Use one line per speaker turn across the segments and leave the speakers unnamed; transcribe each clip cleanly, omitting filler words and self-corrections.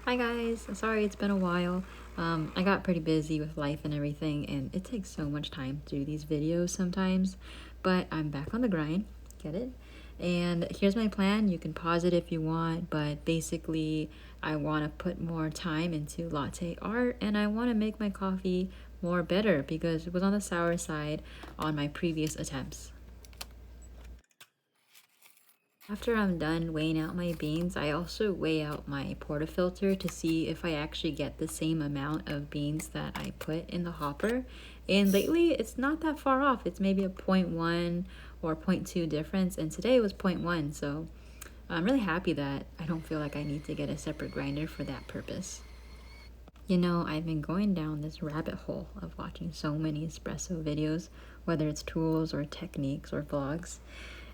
Hi guys, sorry it's been a while. I got pretty busy with life and everything, and it takes so much time to do these videos sometimes, but I'm back on the grind, get it? And here's my plan. You can pause it if you want, but basically I want to put more time into latte art, and I want to make my coffee more better because it was on the sour side on my previous attempts. After I'm done weighing out my beans, I also weigh out my portafilter to see if I actually get the same amount of beans that I put in the hopper. And lately, it's not that far off. It's maybe a zero point 0.1 or zero point 0.2 difference, and today it was 0.1. So I'm really happy that I don't feel like I need to get a separate grinder for that purpose. You know, I've been going down this rabbit hole of watching so many espresso videos, whether it's tools or techniques or vlogs.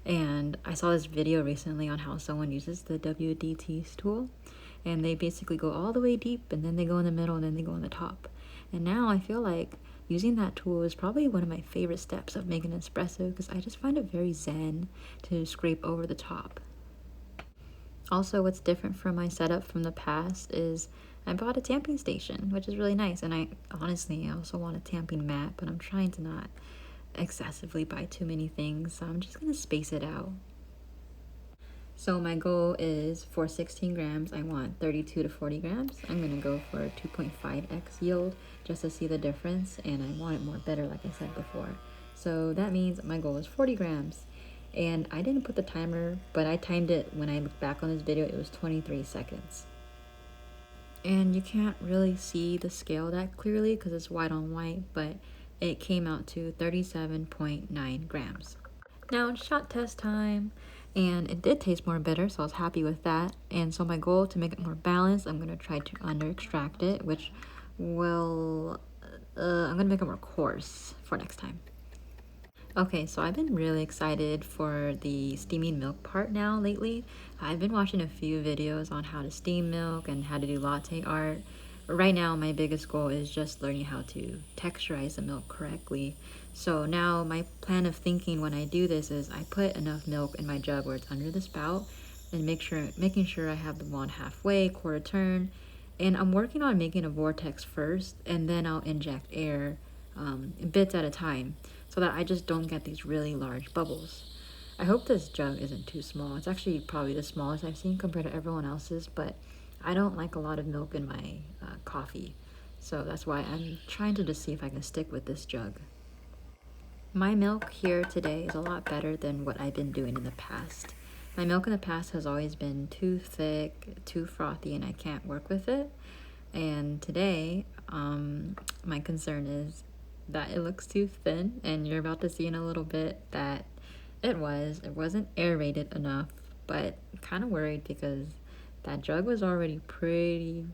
And I saw this video recently on how someone uses the WDT tool. And they basically go all the way deep, and then they go in the middle, and then they go on the top. And now I feel like using that tool is probably one of my favorite steps of making an espresso because I just find it very zen to scrape over the top. Also, what's different from my setup from the past is I bought a tamping station, which is really nice. And I also want a tamping mat, but I'm trying to not excessively buy too many things, so I'm just gonna space it out. So my goal is for 16 grams, I want 32 to 40 grams. I'm gonna go for 2.5x yield just to see the difference, and I want it more better like I said before. So that means my goal is 40 grams. And I didn't put the timer, but I timed it when I look back on this video, it was 23 seconds. And you can't really see the scale that clearly because it's white on white, but it came out to 37.9 grams. Now it's shot test time, and it did taste more bitter, so I was happy with that. And so my goal to make it more balanced, I'm gonna try to under extract it, which will, I'm gonna make it more coarse for next time. Okay, so I've been really excited for the steaming milk part now lately. I've been watching a few videos on how to steam milk and how to do latte art. Right now, my biggest goal is just learning how to texturize the milk correctly. So now my plan of thinking when I do this is I put enough milk in my jug where it's under the spout and making sure I have the wand halfway, quarter turn. And I'm working on making a vortex first, and then I'll inject air bits at a time so that I just don't get these really large bubbles. I hope this jug isn't too small. It's actually probably the smallest I've seen compared to everyone else's, but I don't like a lot of milk in my coffee. So that's why I'm trying to just see if I can stick with this jug. My milk here today is a lot better than what I've been doing in the past. My milk in the past has always been too thick, too frothy, and I can't work with it. And today, my concern is that it looks too thin, and you're about to see in a little bit that it wasn't aerated enough, but kind of worried because that jug was already pretty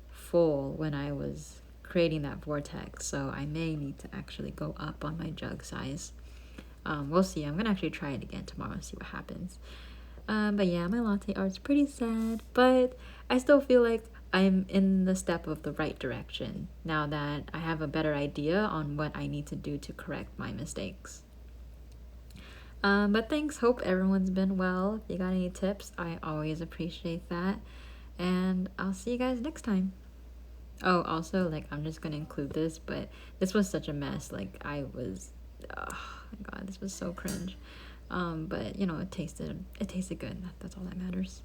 full when I was creating that vortex, so I may need to actually go up on my jug size. We'll see. I'm gonna actually try it again tomorrow and see what happens. But yeah, my latte art's pretty sad, but I still feel like I'm in the step of the right direction now that I have a better idea on what I need to do to correct my mistakes. But thanks. Hope everyone's been well. If you got any tips, I always appreciate that. And I'll see you guys next time. Oh, also, like, I'm just gonna include this, but this was such a mess. Like, oh my god, this was so cringe. But you know, it tasted good. That's all that matters.